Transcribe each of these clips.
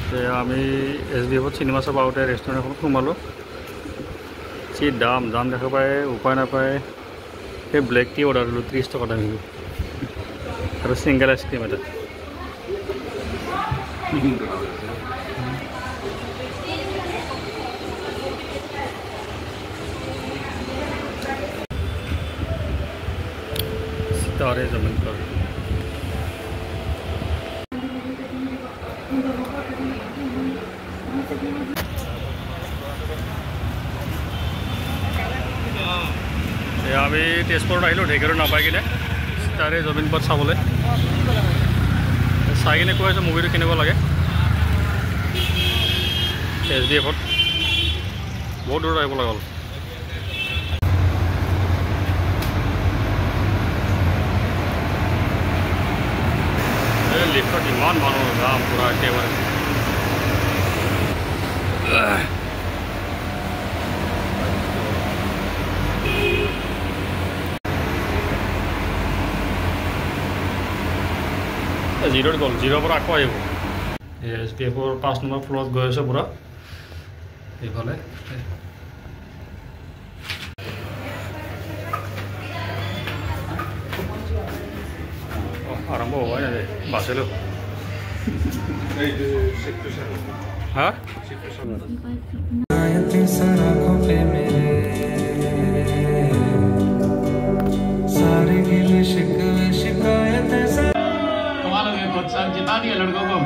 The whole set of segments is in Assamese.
আমি SBF চিনেমা চাব আহোঁতে ৰেষ্টুৰেণ্ট এখন সোমালোঁ। যি দাম দেখা পায় উপায় নাপায় সেই ব্লেক টি অৰ্ডাৰ দিলোঁ 30 টকা দাম আৰু ছিংগল আইচক্ৰীম এটা। सितारे ज़मीन पर আমি তেজপুৰত আহিলোঁ ঢেকীয়াটো নাপাই কিনে সিতাৰে জমিন পৰ চাবলৈ চাই কিনে কৈ আছোঁ মুভিটো কিনিব লাগে। SBFত বহুত দূৰত আহিব লগা হ'ল। লিফ্টত ইমান মানুহ যাম পুৰা একেবাৰে। জিৰোত গ'ল, জিৰোৰ পৰা আকৌ আহিব। SBFৰ 5 নম্বৰ ফ্ল'ৰত গৈ আছে পুৰা এইফালে। আৰম্ভ হোৱাই নাই বাছিলো। হা जिता दिया लड़कों को।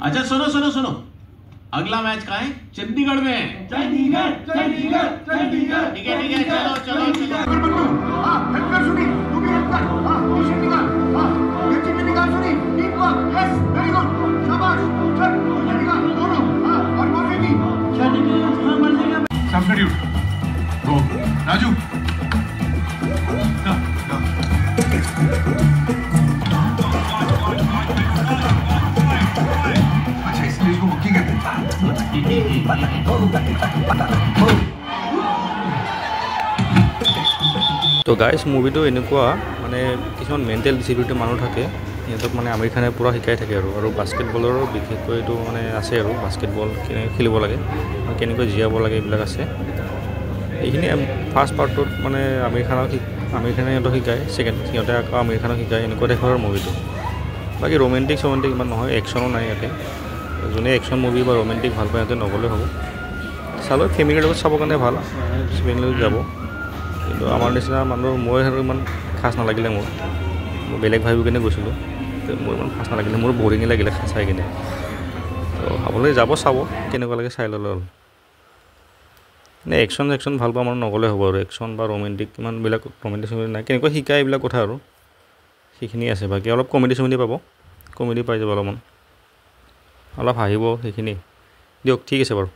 अच्छा सुनो सुनो सुनो, अगला मैच कहाँ है? चंडीगढ़ में। चंडीगढ़ चंडीगढ़ चंडीगढ़। ठीक है चलो चलो चलो। हाँ हेल्पर सुनी, तू भी हेल्पर। हाँ पीछे निकाल। हाँ ये निकाल सुनी। Team work, yes very good, शाबाश। चल निकाल दोनों। हाँ और मौके की। सब्स्टिट्यूट। गो राजू। তো গাইজ মুভিটো এনেকুৱা মানে কিছুমান মেণ্টেল ডিসেবিলিটি মানুহ থাকে, সিহঁতক মানে আমিৰ খানে পুৰা শিকাই থাকে আৰু বাস্কেটবলৰো বিশেষকৈ এইটো মানে আছে আৰু বাস্কেটবল কেনেকৈ খেলিব লাগে, কেনেকৈ জীয়াব লাগে এইবিলাক আছে। এইখিনি ফাৰ্ষ্ট পাৰ্টটোত মানে আমিৰ খানে সিহঁতক শিকায়, সিহঁতে আকৌ আমিৰ খানক শিকায়, এনেকুৱা দেখাৰ মুভিটো। বাকী ৰোমেণ্টিক ইমান নহয়, একশ্যনো নাই ইয়াতে। যোনে একশ্যন মুভি বা ৰোমেণ্টিক ভাল পায় সিহঁতে নগ'লে হ'ব। চালোঁ ফেমিলিৰ লগত চাবৰ কাৰণে ভাল, ফেমিলিৰ লগত যাব। কিন্তু আমাৰ নিচিনা মানুহ মই আৰু ইমান খাছ নালাগিলে মই বেলেগ ভাবি কিনে গৈছিলোঁ, মোৰ ইমান খাছ নালাগিলে, মোৰ বৰিঙে লাগিলে চাই কিনে। তো আপোনালোকে যাব চাব কেনেকুৱা লাগে চাই ল'লে হ'ল। মানে একশ্যন ভাল পাওঁ মানুহ নগ'লে হ'ব আৰু একশ্যন বা ৰোমেণ্টিক ইমানবিলাক ৰোমেণ্টিক নাই, কেনেকুৱা শিকায় এইবিলাক কথা আৰু সেইখিনি আছে। বাকী অলপ কমেডি পাব, কমেডি পাই যাব অলপমান, অলপ হাঁহিব সেইখিনি। দিয়ক ঠিক আছে বাৰু।